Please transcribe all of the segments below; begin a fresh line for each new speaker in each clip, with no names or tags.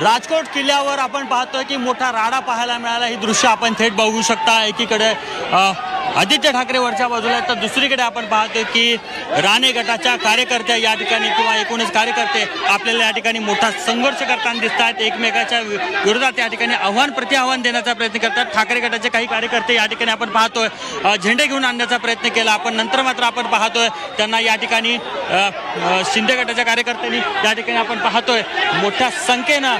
राजकोट किल्ल्यावर आपण पाहतोय की मोठा राडा पाहायला मिळाला। ही दृश्य आपण थेट बघू शकता। एकीकडे आदित्य ठाकरे वरच्या बाजूला आहेत, तर दुसरीकडे आपण पाहतोय की राणे गटाच्या कार्यकर्ते या ठिकाणी किंवा एकूणच कार्यकर्ते आपल्याला या ठिकाणी मोठा संघर्ष करताना दिसतात। एकमेकाच्या विरोधात या ठिकाणी आव्हान प्रतिआव्हान देण्याचा प्रयत्न करतात। ठाकरे गटाचे काही कार्यकर्ते या ठिकाणी आपण पाहतोय झेंडे घेऊन आणण्याचा प्रयत्न केला। आपण नंतर मात्र आपण पाहतोय त्यांना या ठिकाणी शिंदे गटाच्या कार्यकर्त्यांनी या ठिकाणी आपण पाहतोय मोठ्या संख्येनं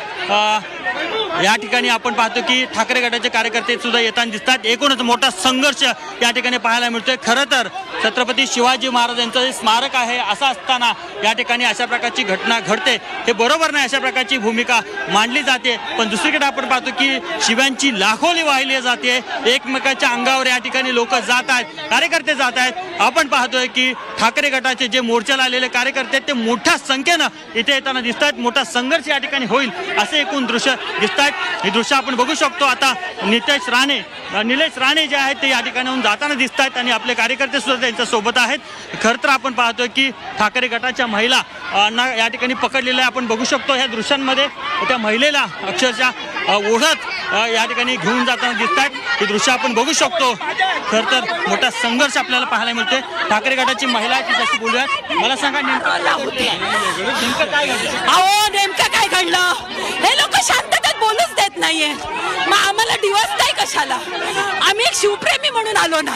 या ठिकाणी आपण पाहतो की ठाकरे गटाचे कार्यकर्ते सुद्धा येताना दिसतात। एकूणच मोठा संघर्ष या ठिकाणी पाहायला मिळतोय। खरं तर छत्रपती शिवाजी महाराजांचं हे स्मारक आहे, असं असताना या ठिकाणी अशा प्रकारची घटना घडते हे बरोबर नाही, अशा प्रकारची भूमिका मांडली जाते। पण दुसरीकडे आपण पाहतो की शिव्यांची लाखोली वाहिली जाते, एकमेकाच्या अंगावर या ठिकाणी लोक जात आहेत, कार्यकर्ते जात आहेत। आपण पाहतोय की ठाकरे गटाचे जे मोर्चाला आलेले कार्यकर्ते आहेत ते मोठ्या संख्येनं इथे येताना दिसतात। मोठा संघर्ष या ठिकाणी होईल असे एकूण दृश्य दिसतात। हे दृश्य आपण बघू शकतो। आता निलेश राणे जे आहेत ते या ठिकाणाहून जाताना दिसत आहेत आणि आपले कार्यकर्ते सुद्धा त्यांच्या सोबत आहेत। खरं तर आपण पाहतोय की ठाकरे गटाच्या महिला या ठिकाणी पकडलेल्या आपण बघू शकतो। ह्या दृश्यांमध्ये त्या महिलेला अक्षरशः ओढत या ठिकाणी घेऊन जाताना दिसत आहेत। हे दृश्य आपण बघू शकतो। खरं तर मोठा संघर्ष आपल्याला पाहायला मिळतोय। ठाकरे गटाची महिला तिच्याशी बोलूयात। मला सांगा नेमकं काय घडलं?
अहो नेमकं काय घडलं? हे लोक शांततेत बोलूच देत नाहीये। मग आम्हाला दिवस नाही कशाला? आम्ही एक शिवप्रेमी म्हणून आलो ना,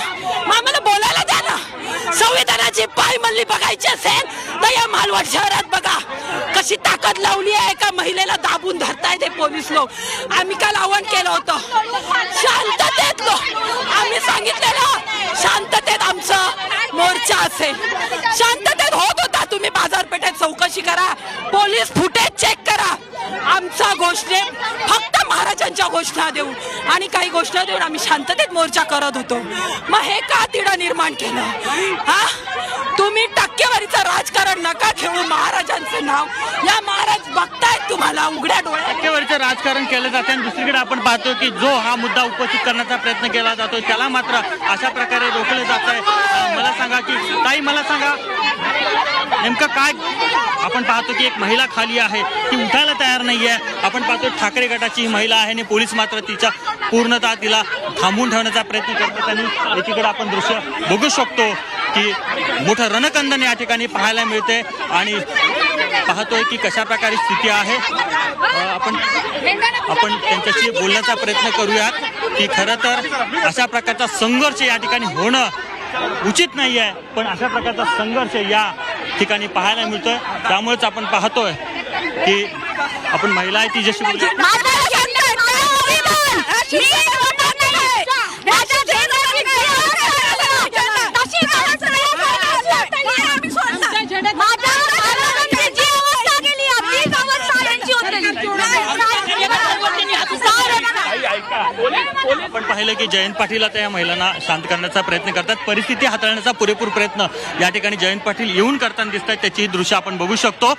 मग आम्हाला बोलायला द्या ना। संविधानाची पायमल्ली बघायची असेल तर या मालवण शहरात बघा कशी ताकद लावली आहे। एका महिलेला दाबून धरताय ते पोलीस लोक। आम्ही काल आव्हान केलं होतं शांततेत, आम्ही सांगितलेलं शांततेत आमचं मोर्चा असेल, शांततेत होत होता। तुम्ही बाजारपेठेत चौकशी करा, पोलीस फुटेज चेक करा। आमचा घोषणे फक्त महाराजांच्या घोषणा देऊन आणि काही घोषणा देऊन आम्ही शांततेत मोर्चा करत होतो। मग हे का तिढा निर्माण केलं? हा, तुम्ही टक्केवारीचं राजकारण नका खेळू। महाराजांचं नाव या महाराज बघतायत तुम्हाला उघड्या डोळ्यात।
टक्केवारीचं राजकारण केलं जातं आणि दुसरीकडे आपण पाहतो की जो हा मुद्दा उपस्थित करण्याचा प्रयत्न केला जातो त्याला मात्र अशा प्रकारे रोखले जात आहे। मला सांगा की ताई, मला सांगा नेमकं काय? आपण पाहतो की एक महिला खाली आहे, ती उठायला तयार नाहीये। आपण पाहतो ठाकरे गटाची ही महिला आहे आणि पोलीस मात्र तिच्या पूर्णतः तिला थांबून ठेवण्याचा प्रयत्न करतात आणि एकीकडे आपण दृश्य बघू शकतो की मोठं रणकंदन या ठिकाणी पाहायला मिळते आणि पाहतोय की कशा प्रकारे स्थिती आहे। आपण त्यांच्याशी बोलण्याचा प्रयत्न करूयात की खरं तर अशा प्रकारचा संघर्ष या ठिकाणी होणं उचित नाही आहे, पण अशा प्रकारचा संघर्ष या ठिकाणी पाहायला मिळतोय। त्यामुळेच आपण पाहतोय की आपण महिला आहे तिच्याशी आपण पाहिलं की जयंत पाटील आता या महिलांना शांत करण्याचा प्रयत्न करतात। परिस्थिती हाताळण्याचा पुरेपूर प्रयत्न या ठिकाणी जयंत पाटील येऊन करताना दिसतात, त्याची दृश्य आपण बघू शकतो।